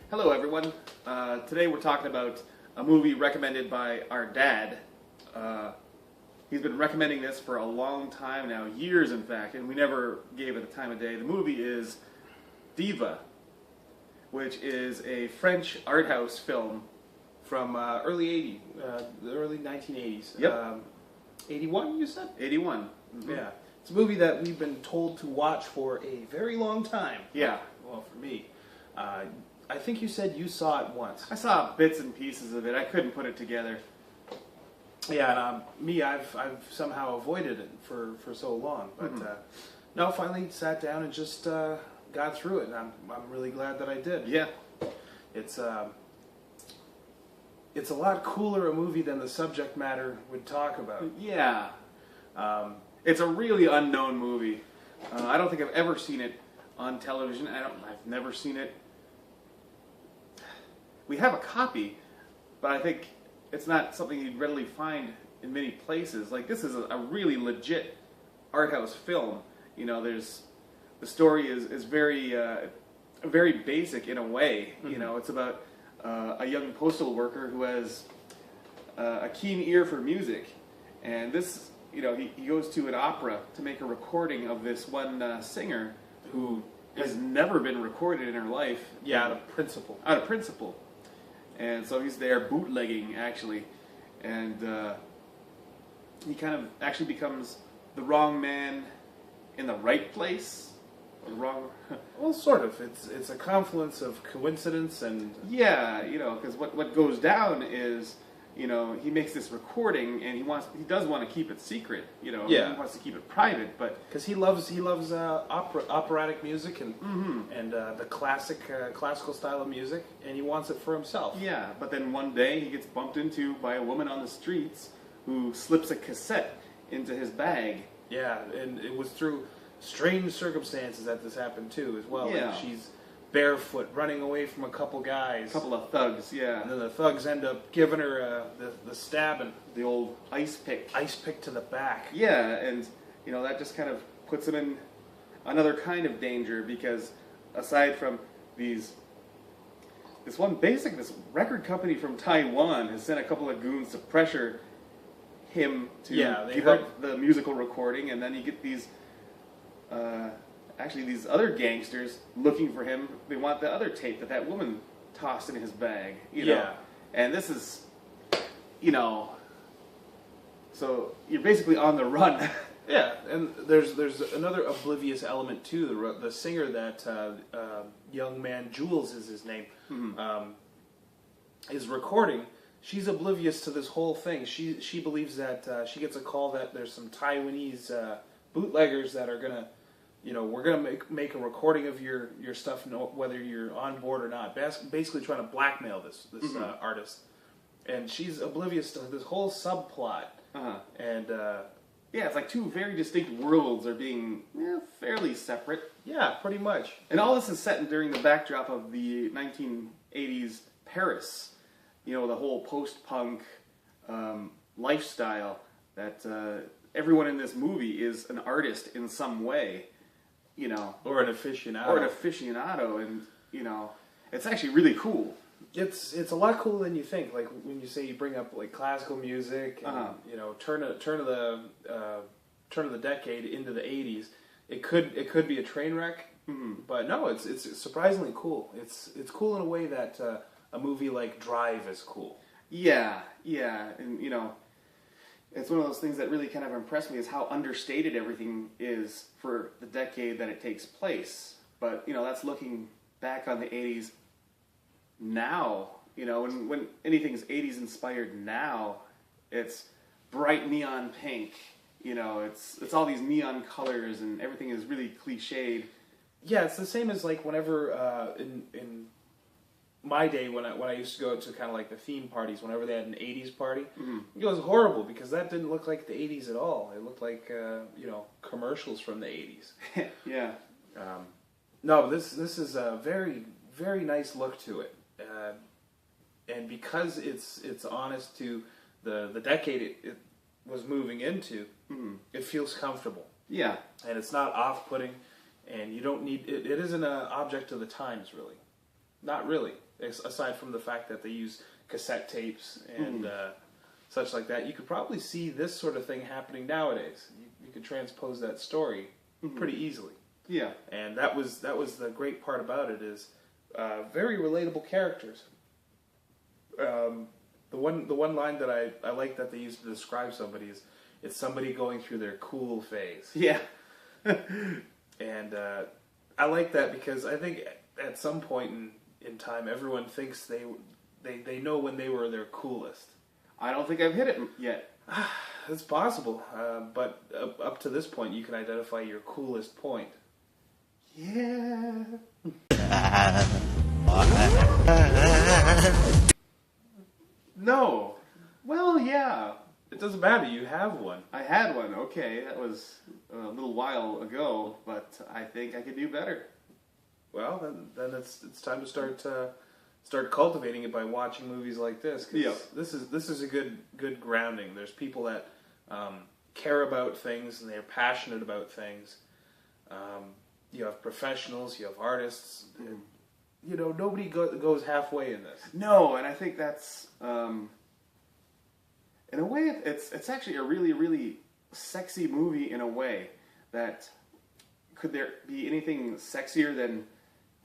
Hello everyone. Today we're talking about a movie recommended by our dad. He's been recommending this for a long time now, years in fact, and we never gave it a time of day. The movie is Diva, which is a French art house film from the early 1980s. Yep. 81, you said? 81. Mm-hmm. Yeah. It's a movie that we've been told to watch for a very long time. Yeah. Well, for me. I think you said you saw it once. I saw bits and pieces of it. I couldn't put it together. Yeah, and I've somehow avoided it for so long. But no, finally sat down and just got through it. And I'm really glad that I did. Yeah. It's a lot cooler a movie than the subject matter would talk about. Yeah. It's a really unknown movie. I don't think I've ever seen it on television. I've never seen it. We have a copy, but I think it's not something you'd readily find in many places. Like, this is a really legit art house film. You know, the story is very very basic in a way. Mm-hmm. You know, it's about a young postal worker who has a keen ear for music, and this, you know, he goes to an opera to make a recording of this one singer who has never been recorded in her life. Yeah, out of principle. Out of principle. And so he's there bootlegging, actually, and he kind of actually becomes the wrong man in the right place. Or the wrong. Well, sort of. It's a confluence of coincidence and. Yeah, you know, because what goes down is, you know, he makes this recording and he does want to keep it secret. You know, yeah. He wants to keep it private, but because he loves operatic music and the classical style of music, and he wants it for himself. Yeah, but then one day he gets bumped into by a woman on the streets who slips a cassette into his bag. Yeah, and it was through strange circumstances that this happened too, as well. Yeah. Like, she's barefoot, running away from a couple guys. A couple of thugs, yeah. And then the thugs end up giving her the stabbing. The old ice pick. Ice pick to the back. Yeah, and, you know, that just kind of puts him in another kind of danger, because aside from this record company from Taiwan has sent a couple of goons to pressure him to give up the musical recording, and then you get these these other gangsters looking for him. They want the other tape that woman tossed in his bag, you know. Yeah. And this is, you know, so you're basically on the run. Yeah, and there's another oblivious element too. The singer that young man, Jules is his name, is recording. She's oblivious to this whole thing. She believes that she gets a call that there's some Taiwanese bootleggers that are gonna, you know, we're gonna make a recording of your stuff, whether you're on board or not. Basically trying to blackmail this artist, and she's oblivious to this whole subplot. And yeah, it's like two very distinct worlds are being fairly separate. Yeah, pretty much. And all this is set during the backdrop of the 1980s Paris. You know, the whole post-punk lifestyle that everyone in this movie is an artist in some way. You know, or an aficionado. And you know, it's actually really cool. It's a lot cooler than you think. Like when you say you bring up like classical music, and, you know, turn of the decade into the 80s. It could be a train wreck, but no, it's surprisingly cool. It's cool in a way that a movie like Drive is cool. Yeah, and you know, it's one of those things that really kind of impressed me is how understated everything is for the decade that it takes place. But, you know, that's looking back on the 80s now. You know, when anything's 80s inspired now, it's bright neon pink. You know, it's all these neon colors and everything is really cliched. Yeah, it's the same as like whenever in my day when I used to go to kind of like the theme parties, whenever they had an 80s party, it was horrible because that didn't look like the 80s at all. It looked like you know, commercials from the 80s. Yeah. No, this is a very, very nice look to it, and because it's honest to the decade it was moving into, it feels comfortable. Yeah. And it's not off-putting, and you don't need it. It isn't an object of the times, really. Not really. aside from the fact that they use cassette tapes and such like that, you could probably see this sort of thing happening nowadays. You could transpose that story pretty easily. Yeah. And that was the great part about it is very relatable characters. The one line that I like that they use to describe somebody is, it's somebody going through their cool phase. Yeah. And I like that because I think at some point in time, everyone thinks they know when they were their coolest. I don't think I've hit it yet. It's possible, but up to this point, you can identify your coolest point. Yeah. No. Well, yeah. It doesn't matter, you have one. I had one, okay. That was a little while ago, but I think I could do better. Well, then it's time to start cultivating it by watching movies like this. 'Cause Yeah. This is a good grounding. There's people that care about things and they're passionate about things. You have professionals, you have artists. You know, nobody goes halfway in this. No, and I think that's, in a way, it's actually a really, really sexy movie in a way. That, could there be anything sexier than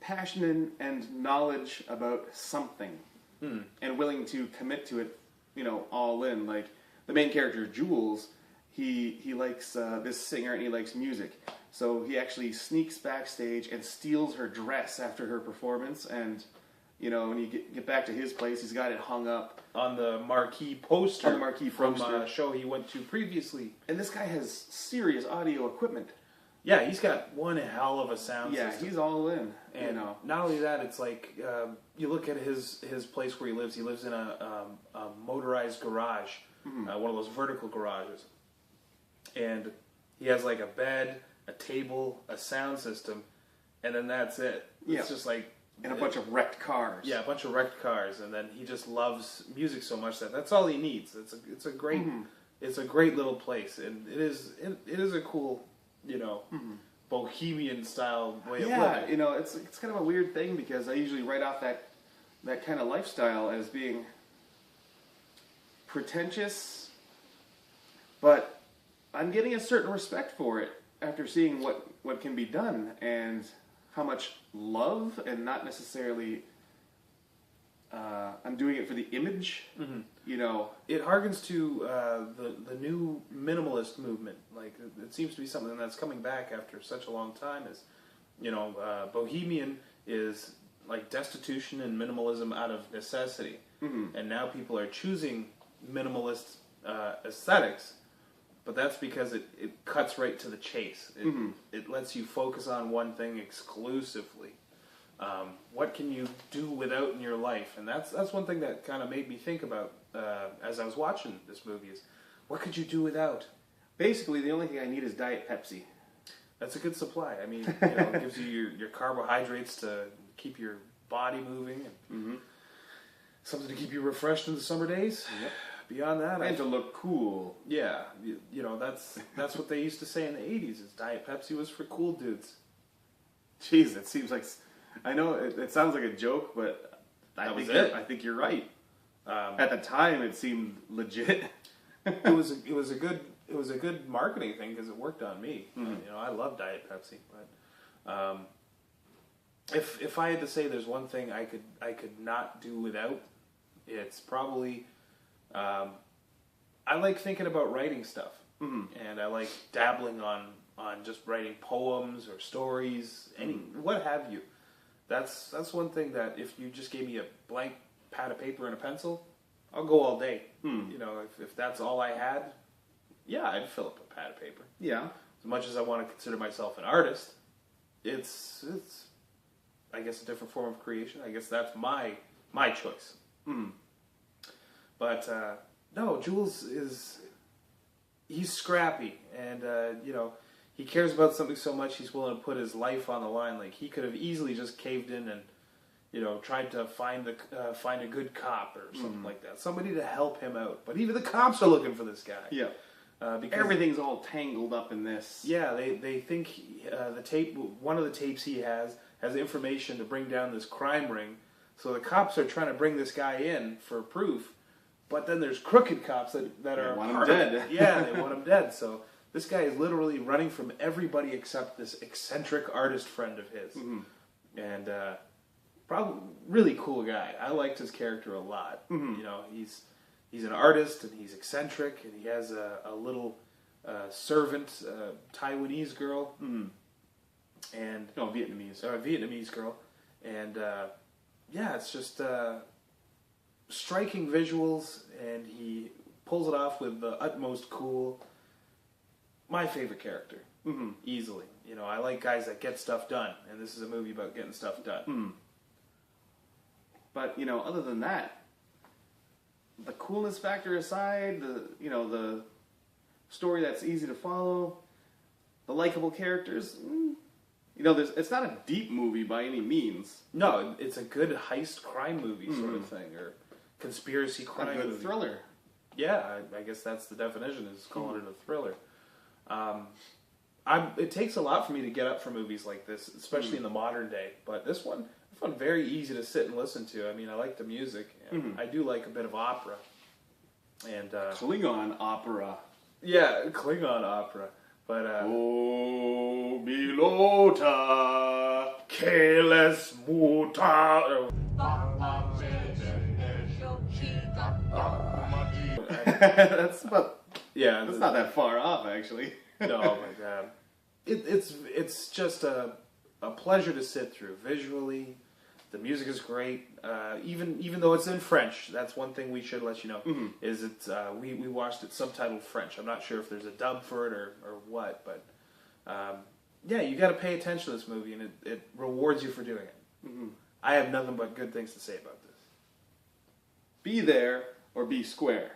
passion and knowledge about something and willing to commit to it, you know, all in? Like the main character Jules, he likes this singer and he likes music, so he actually sneaks backstage and steals her dress after her performance, and you know, when you get back to his place, he's got it hung up on the marquee poster, from poster. a show he went to previously. And this guy has serious audio equipment. Yeah, he's got one hell of a sound Yeah, system. he's all in. And you know, not only that, it's like you look at his place where he lives. He lives in a motorized garage, one of those vertical garages, and he has like a bed, a table, a sound system, and then that's it. It's just like. And a bunch of wrecked cars. Yeah, a bunch of wrecked cars, and then he just loves music so much that that's all he needs. It's a great it's a great little place, and it is a cool, you know, bohemian style way of living. Yeah, you know, it's kind of a weird thing because I usually write off that kind of lifestyle as being pretentious, but I'm getting a certain respect for it after seeing what can be done and how much love, and not necessarily I'm doing it for the image. You know, it harkens to the new minimalist movement. Like it seems to be something that's coming back after such a long time. Is, you know, bohemian is like destitution and minimalism out of necessity, and now people are choosing minimalist aesthetics. But that's because it cuts right to the chase. It lets you focus on one thing exclusively. What can you do without in your life? And that's one thing that kind of made me think about as I was watching this movie is, what could you do without? Basically, the only thing I need is Diet Pepsi. That's a good supply. I mean, you know, it gives you your carbohydrates to keep your body moving, and something to keep you refreshed in the summer days. Yep. Beyond that, And to look cool. Yeah, you know, that's what they used to say in the 80s, is Diet Pepsi was for cool dudes. Jeez, that seems like, I know it sounds like a joke, but I think you're right. At the time, it seemed legit. it was a good marketing thing because it worked on me. You know, I love Diet Pepsi, but if I had to say there's one thing I could not do without, it's probably. I like thinking about writing stuff, and I like dabbling on just writing poems or stories, what have you. That's one thing that if you just gave me a blank pad of paper and a pencil, I'll go all day. You know, if that's all I had, yeah, I'd fill up a pad of paper. Yeah. As much as I want to consider myself an artist, it's I guess a different form of creation. I guess that's my choice. But no, Jules he's scrappy, and you know, he cares about something so much he's willing to put his life on the line. Like he could have easily just caved in and, you know, tried to find a good cop or something like that, somebody to help him out. But even the cops are looking for this guy. Yeah. Because everything's all tangled up in this. Yeah, they think one of the tapes he has information to bring down this crime ring So the cops are trying to bring this guy in for proof, but then there's crooked cops that are want him dead. Yeah, they want him dead. So this guy is literally running from everybody except this eccentric artist friend of his, and probably really cool guy. I liked his character a lot. You know, he's an artist and he's eccentric, and he has a little servant, Taiwanese girl, and Vietnamese girl, and yeah, it's just striking visuals, and he pulls it off with the utmost cool. My favorite character, easily. You know, I like guys that get stuff done, and this is a movie about getting stuff done. But you know, other than that, the coolness factor aside, the story that's easy to follow, the likable characters. You know, it's not a deep movie by any means. No, it's a good heist crime movie sort of thing, or conspiracy crime a good movie. thriller. Yeah, I guess that's the definition, is calling it a thriller. It takes a lot for me to get up for movies like this, especially in the modern day. But this one, I found very easy to sit and listen to. I mean, I like the music. And I do like a bit of opera. And Klingon opera. Yeah, Klingon opera. But Oh, Milota, Keles Muta. That's about. Yeah, That's not that far off, actually. No, my God. It's just a pleasure to sit through. Visually, the music is great. Even though it's in French, that's one thing we should let you know. Is we watched it subtitled French. I'm not sure if there's a dub for it or what, but yeah, you got to pay attention to this movie, and it rewards you for doing it. I have nothing but good things to say about this. Be there or be square.